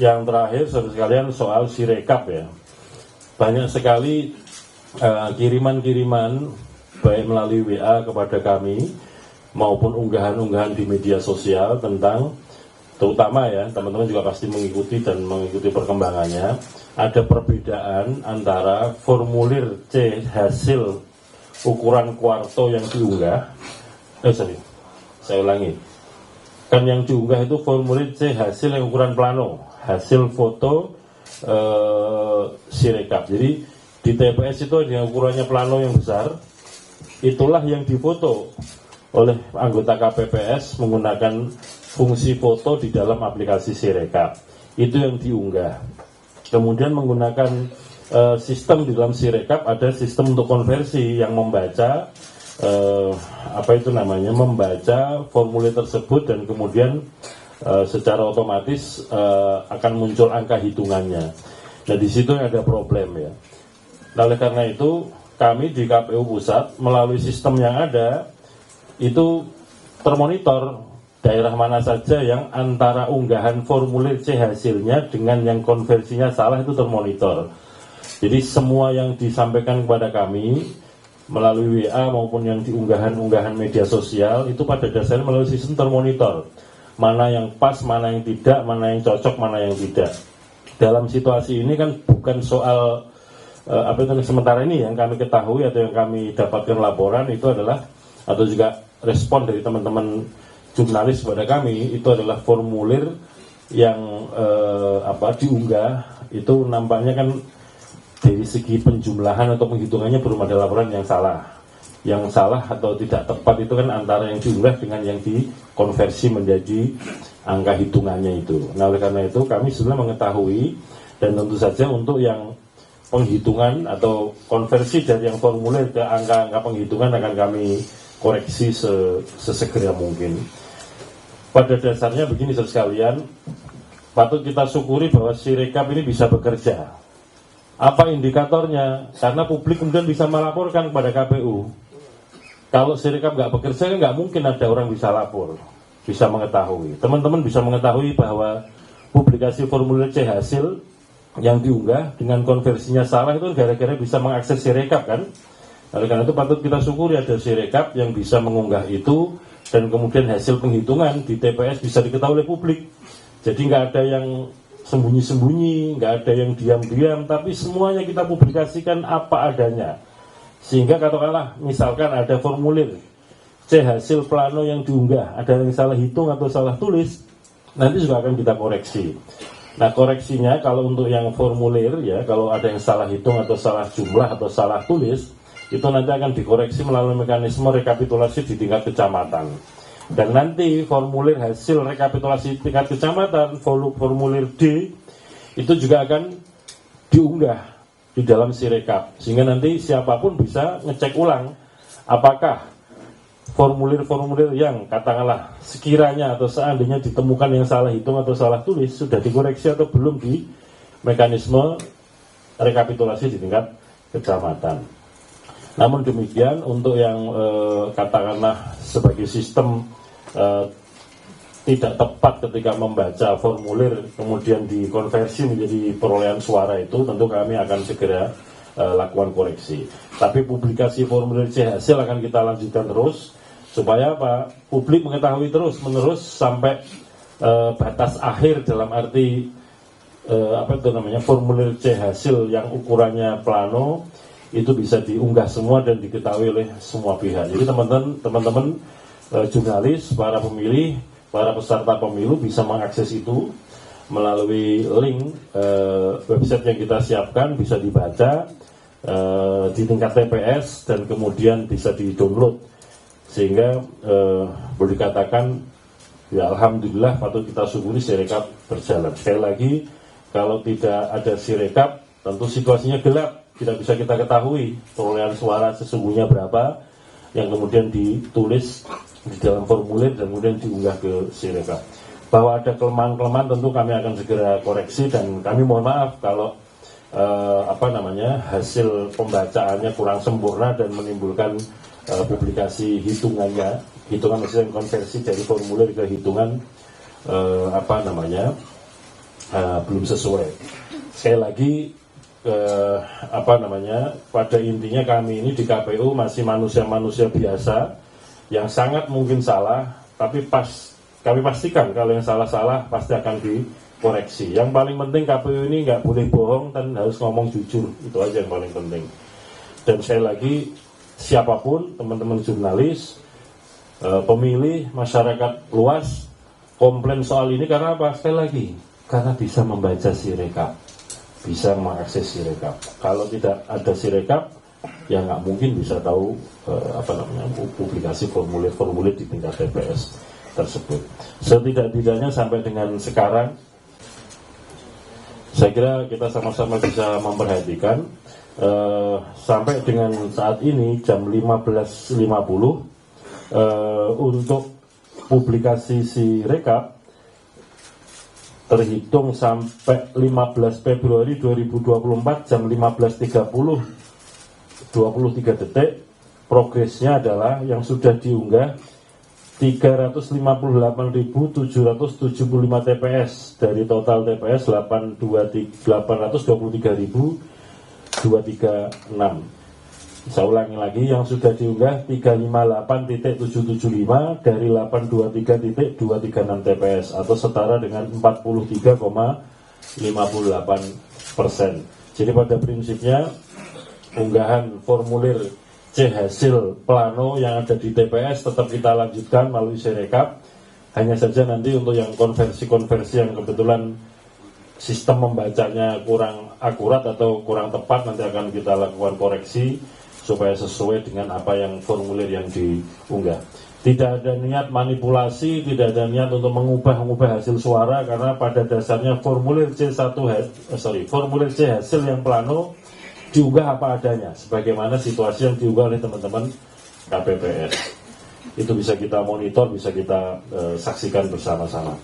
yang terakhir saudara sekalian soal Sirekap ya. Banyak sekali kiriman-kiriman baik melalui WA kepada kami maupun unggahan-unggahan di media sosial tentang, terutama ya teman-teman juga pasti mengikuti perkembangannya, ada perbedaan antara formulir C hasil ukuran kuarto yang diunggah, saya ulangi, kan yang diunggah itu formulir C hasil yang ukuran plano, hasil foto Sirekap. Jadi di TPS itu ada yang ukurannya plano yang besar, itulah yang difoto oleh anggota KPPS menggunakan fungsi foto di dalam aplikasi Sirekap. Itu yang diunggah. Kemudian menggunakan sistem di dalam Sirekap, ada sistem untuk konversi yang membaca membaca formulir tersebut dan kemudian secara otomatis akan muncul angka hitungannya. Nah di situ ada problem ya. Nah, oleh karena itu kami di KPU Pusat melalui sistem yang ada itu termonitor daerah mana saja yang antara unggahan formulir C hasilnya dengan yang konversinya salah itu termonitor. Jadi semua yang disampaikan kepada kami melalui WA maupun yang diunggahan-unggahan media sosial itu pada dasarnya melalui sistem termonitor. Mana yang pas, mana yang tidak, mana yang cocok, mana yang tidak. Dalam situasi ini kan bukan soal sementara ini yang kami ketahui atau yang kami dapatkan laporan itu adalah, atau juga respon dari teman-teman jurnalis kepada kami, itu adalah formulir yang diunggah itu nampaknya kan dari segi penjumlahan atau penghitungannya belum ada laporan yang salah. Yang salah atau tidak tepat itu kan antara yang diunggah dengan yang dikonversi menjadi angka hitungannya itu. Nah oleh karena itu kami sebenarnya mengetahui, dan tentu saja untuk yang penghitungan atau konversi dari yang formulir ke angka-angka penghitungan akan kami koreksi sesegera mungkin. Pada dasarnya begini saudara sekalian, patut kita syukuri bahwa Sirekap ini bisa bekerja. Apa indikatornya? Karena publik kemudian bisa melaporkan kepada KPU. Kalau Sirekap nggak bekerja, nggak mungkin ada orang bisa lapor, bisa mengetahui. Teman-teman bisa mengetahui bahwa publikasi formulir C hasil yang diunggah dengan konversinya salah itu gara-gara bisa mengakses Sirekap kan. Oleh karena itu patut kita syukuri ada Sirekap yang bisa mengunggah itu, dan kemudian hasil penghitungan di TPS bisa diketahui oleh publik. Jadi nggak ada yang sembunyi-sembunyi, nggak ada yang diam-diam, tapi semuanya kita publikasikan apa adanya. Sehingga katakanlah misalkan ada formulir C hasil plano yang diunggah, ada yang salah hitung atau salah tulis, nanti juga akan kita koreksi. Nah koreksinya kalau untuk yang formulir ya, kalau ada yang salah hitung atau salah jumlah atau salah tulis, itu nanti akan dikoreksi melalui mekanisme rekapitulasi di tingkat kecamatan. Dan nanti formulir hasil rekapitulasi tingkat kecamatan, formulir D, itu juga akan diunggah di dalam Sirekap. Sehingga nanti siapapun bisa ngecek ulang apakah formulir-formulir yang katakanlah sekiranya atau seandainya ditemukan yang salah hitung atau salah tulis sudah dikoreksi atau belum di mekanisme rekapitulasi di tingkat kecamatan. Namun demikian untuk yang katakanlah sebagai sistem tidak tepat ketika membaca formulir kemudian dikonversi menjadi perolehan suara itu, tentu kami akan segera lakukan koreksi. Tapi publikasi formulir C hasil akan kita lanjutkan terus supaya apa? Publik mengetahui terus menerus sampai batas akhir, dalam arti formulir C hasil yang ukurannya plano itu bisa diunggah semua dan diketahui oleh semua pihak. Jadi teman-teman jurnalis, para pemilih, para peserta pemilu bisa mengakses itu melalui link website yang kita siapkan, bisa dibaca di tingkat TPS dan kemudian bisa di-download, sehingga boleh dikatakan ya alhamdulillah patut kita syukuri Sirekap berjalan. Sekali lagi, kalau tidak ada Sirekap tentu situasinya gelap, tidak bisa kita ketahui perolehan suara sesungguhnya berapa yang kemudian ditulis di dalam formulir dan kemudian diunggah ke Sirekap. Bahwa ada kelemahan-kelemahan tentu kami akan segera koreksi, dan kami mohon maaf kalau hasil pembacaannya kurang sempurna dan menimbulkan publikasi hitungan maksudnya konversi dari formulir ke hitungan belum sesuai. Sekali lagi pada intinya kami ini di KPU masih manusia-manusia biasa yang sangat mungkin salah, tapi kami pastikan kalau yang salah-salah pasti akan dikoreksi. Yang paling penting KPU ini nggak boleh bohong dan harus ngomong jujur, itu aja yang paling penting. Dan sekali lagi, siapapun teman-teman jurnalis, pemilih, masyarakat luas, komplain soal ini karena apa? Sekali lagi, karena bisa membaca Sirekap, bisa mengakses Sirekap. Kalau tidak ada Sirekap, ya nggak mungkin bisa tahu publikasi formulir-formulir di tingkat TPS tersebut. Setidak-tidaknya sampai dengan sekarang, saya kira kita sama-sama bisa memperhatikan sampai dengan saat ini jam 15.50 untuk publikasi Sirekap terhitung sampai 15 Februari 2024 jam 15.30 23 detik, progresnya adalah yang sudah diunggah 358.775 TPS dari total TPS 823.236. Saya ulangi lagi, yang sudah diunggah 358.775 dari 823.236 TPS atau setara dengan 43,58%. Jadi pada prinsipnya unggahan formulir C hasil plano yang ada di TPS tetap kita lanjutkan melalui Sirekap. Hanya saja nanti untuk yang konversi-konversi yang kebetulan sistem membacanya kurang akurat atau kurang tepat, nanti akan kita lakukan koreksi supaya sesuai dengan apa yang formulir yang diunggah. Tidak ada niat manipulasi, tidak ada niat untuk mengubah hasil suara, karena pada dasarnya formulir C hasil yang plano diunggah apa adanya, sebagaimana situasi yang diunggah oleh teman-teman KPPS. Itu bisa kita monitor, bisa kita saksikan bersama-sama.